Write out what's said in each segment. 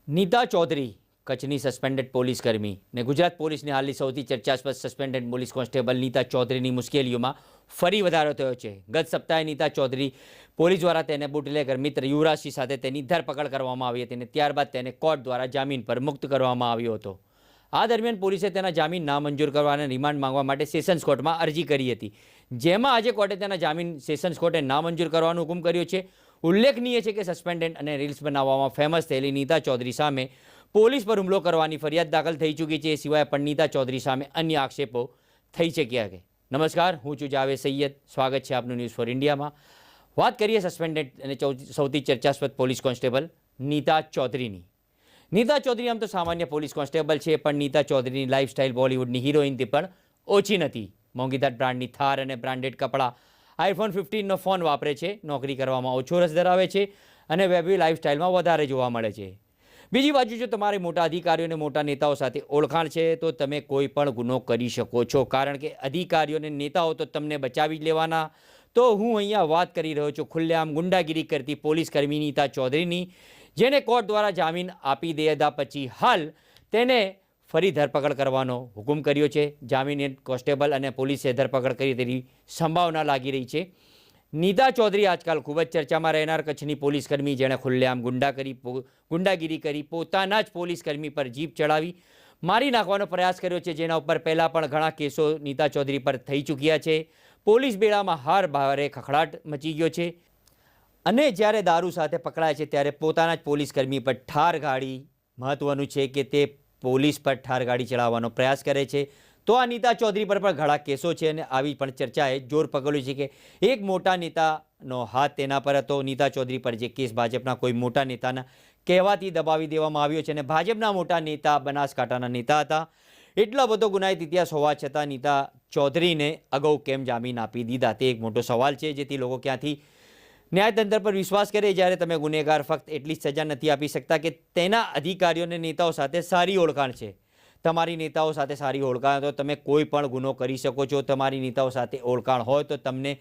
નીતા ચૌધરી કચ્છની suspended police કર્મી ને ગુજરાત પોલીસની હાલની સૌથી ચર્ચાસ્પદ સસ્પેન્ડેડ પોલીસ કોન્સ્ટેબલ નીતા ચૌધરીની મુશ્કેલીઓમાં ફરી વધારો થયો છે। ગત સપ્તાહે નીતા ચૌધરી પોલીસ દ્વારા તેને બુટલેગર મિત્ર યુવરાજસિંહ સાથે તેની ધરપકડ કરવામાં આવી હતી અને ત્યારબાદ તેને કોર્ટ દ્વારા જામીન પર મુક્ત કરવામાં આવ્યો હતો। આ દરમિયાન પોલીસે તેના જામીન નામંજૂર કરવા અને રિમાન્ડ માંગવા માટે સેશન્સ કોર્ટમાં અરજી કરી હતી, જેમાં આજે કોર્ટે તેના જામીન સેશન્સ કોર્ટે નામંજૂર કરવાનો હુકમ કર્યો છે। ઉલ્લેખનીય છે કે સસ્પેન્ડેડ અને રીલ્સ બનાવવામાં ફેમસ થયેલી નીતા ચૌધરી સામે પોલીસ પર હુમલો કરવાની ફરિયાદ દાખલ થઈ ચૂકી છે। એ સિવાય પણ નીતા ચૌધરી સામે અન્ય આક્ષેપો થઈ શક્યા છે। નમસ્કાર, હું છું જાવેદ સૈયદ, સ્વાગત છે આપનું ન્યૂઝ ફોર ઇન્ડિયામાં। વાત કરીએ સસ્પેન્ડેડ અને સૌથી ચર્ચાસ્પદ પોલીસ કોન્સ્ટેબલ નીતા ચૌધરીની। નીતા ચૌધરી આમ તો સામાન્ય પોલીસ કોન્સ્ટેબલ છે, પણ નીતા ચૌધરીની લાઇફસ્ટાઇલ બોલિવૂડની હિરોઈનથી પણ ઓછી નથી। મોંઘીદાટ બ્રાન્ડની થાર અને બ્રાન્ડેડ કપડાં, આઈફોન 15નો ફોન વાપરે છે, નોકરી કરવામાં ઓછો રસ ધરાવે છે અને વેબી લાઇફસ્ટાઇલમાં વધારે જોવા મળે છે। બીજી બાજુ જો તમારે મોટા અધિકારીઓ અને મોટા નેતાઓ સાથે ઓળખાણ છે તો તમે કોઈ પણ ગુનો કરી શકો છો, કારણ કે અધિકારીઓ અને નેતાઓ તો તમને બચાવી જ લેવાના। તો હું અહીંયા વાત કરી રહ્યો છું ખુલ્લેઆમ ગુંડાગીરી કરતી પોલીસ કર્મી નીતા ચૌધરીની, જેને કોર્ટ દ્વારા જામીન આપી દીધા પછી હાલ તેને ફરી ધરપકડ કરવાનો હુકમ કર્યો છે। જામીન કોન્સ્ટેબલ અને પોલીસે ધરપકડ કરી તેવી સંભાવના લાગી રહી છે। નીતા ચૌધરી આજકાલ ખૂબ જ ચર્ચામાં રહેનાર કચ્છની પોલીસકર્મી, જેણે ખુલ્લેઆમ ગુંડાગીરી કરી પોતાના જ પોલીસકર્મી પર જીપ ચડાવી મારી નાખવાનો પ્રયાસ કર્યો છે, જેના ઉપર પહેલાં પણ ઘણા કેસો નીતા ચૌધરી પર થઈ ચૂક્યા છે। પોલીસ બેડામાં હાર ભારે ખખડાટ મચી ગયો છે અને જ્યારે દારૂ સાથે પકડાય છે ત્યારે પોતાના જ પોલીસકર્મી પર ઠાર ગાડી, મહત્વનું છે કે તે પોલીસ પર ઠાર ગાડી ચલાવવાનો પ્રયાસ કરે છે। તો આ નીતા ચૌધરી પર પણ ઘણા કેસો છે અને આવી પણ ચર્ચાએ જોર પકડ્યું છે કે એક મોટા નેતાનો હાથ તેના પર હતો। નીતા ચૌધરી પર જે કેસ ભાજપના કોઈ મોટા નેતાના કહેવાથી દબાવી દેવામાં આવ્યો છે અને ભાજપના મોટા નેતા બનાસકાંઠાના નેતા હતા। એટલો બધો ગુનાહિત ઇતિહાસ હોવા છતાં નીતા ચૌધરીને અગાઉ કેમ જામીન આપી દીધા, તે એક મોટો સવાલ છે, જેથી લોકો ક્યાંથી ન્યાયતંત્ર પર વિશ્વાસ કરે જ્યારે તમે ગુનેગાર ફક્ત એટલી જ સજા નથી આપી શકતા કે તેના અધિકારીઓ અને નેતાઓ સાથે સારી ઓળખાણ છે। તમારી નેતાઓ સાથે સારી ઓળખાણ તો તમે કોઈ પણ ગુનો કરી શકો છો। તમારી નેતાઓ સાથે ઓળખાણ હોય તો તમને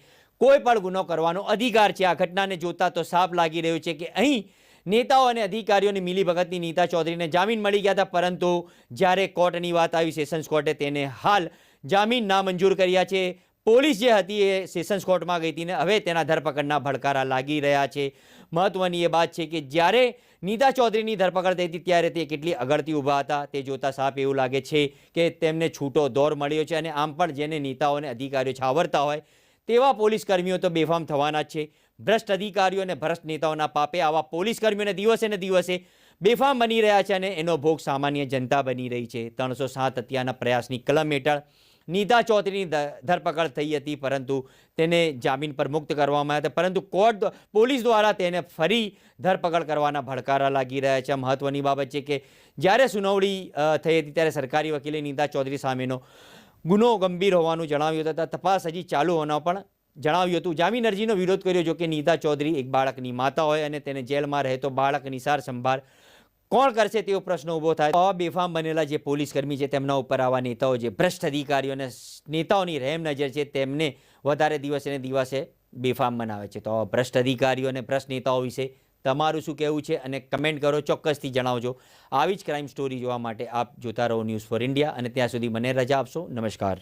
કોઈ પણ ગુનો કરવાનો અધિકાર છે। આ ઘટનાને જોતા તો સાફ લાગી રહ્યું છે કે અહીં નેતાઓ અને અધિકારીઓની મિલીભગતની નીતા ચૌધરીને જામીન મળી ગયા હતા, પરંતુ જ્યારે કોર્ટની વાત આવી, સેશન્સ કોર્ટે તેને હાલ જામીન નામંજૂર કર્યા છે। પોલીસ જે હતી એ સેશન્સ કોર્ટમાં ગઈ હતી ને હવે તેના ધરપકડના ભડકારા લાગી રહ્યા છે। મહત્વની એ વાત છે કે જ્યારે નીતા ચૌધરીની ધરપકડ થઈ હતી ત્યારે તે કેટલી આગળથી ઊભા હતા, તે જોતાં સાફ એવું લાગે છે કે તેમને છૂટો દોર મળ્યો છે અને આમ પણ જેને નેતાઓ અને અધિકારીઓ છાવરતા હોય તેવા પોલીસકર્મીઓ તો બેફામ થવાના જ છે। ભ્રષ્ટ અધિકારીઓ અને ભ્રષ્ટ નેતાઓના પાપે આવા પોલીસકર્મીઓને દિવસે ને દિવસે બેફામ બની રહ્યા છે અને એનો ભોગ સામાન્ય જનતા બની રહી છે। 307 હત્યાના પ્રયાસની કલમ હેઠળ નીતા ચૌધરીની ધરપકડ થઈ હતી, પરંતુ તેને જામીન પર મુક્ત કરવામાં આવ્યા હતા, પરંતુ પોલીસ દ્વારા તેને ફરી ધરપકડ કરવાના ભડકારા લાગી રહ્યા છે। મહત્વની બાબત છે કે જ્યારે સુનાવણી થઈ હતી ત્યારે સરકારી વકીલે નીતા ચૌધરી સામેનો ગુનો ગંભીર હોવાનું જણાવ્યું હતું, તપાસ હજી ચાલુ હોવાનું પણ જણાવ્યું હતું। જામીન અરજીનો વિરોધ કર્યો, જો કે નીતા ચૌધરી એક બાળકની માતા હોય અને તેને જેલમાં રહે તો બાળકની સાર સંભાળ કોણ કરશે તેવો પ્રશ્ન ઊભો થાય। આવા બેફામ બનેલા જે પોલીસકર્મી છે તેમના ઉપર આવા નેતાઓ, જે ભ્રષ્ટ અધિકારીઓ અને નેતાઓની રહેમ નજર છે, તેમને વધારે દિવસે ને દિવસે બેફામ બનાવે છે। તો આવા ભ્રષ્ટ અધિકારીઓ અને ભ્રષ્ટ નેતાઓ વિશે તમારું શું કહેવું છે અને કમેન્ટ કરો, ચોક્કસથી જણાવજો। આવી જ ક્રાઇમ સ્ટોરી જોવા માટે આપ જોતા રહો ન્યૂઝ ફોર ઇન્ડિયા અને ત્યાં સુધી મને રજા આપશો। નમસ્કાર।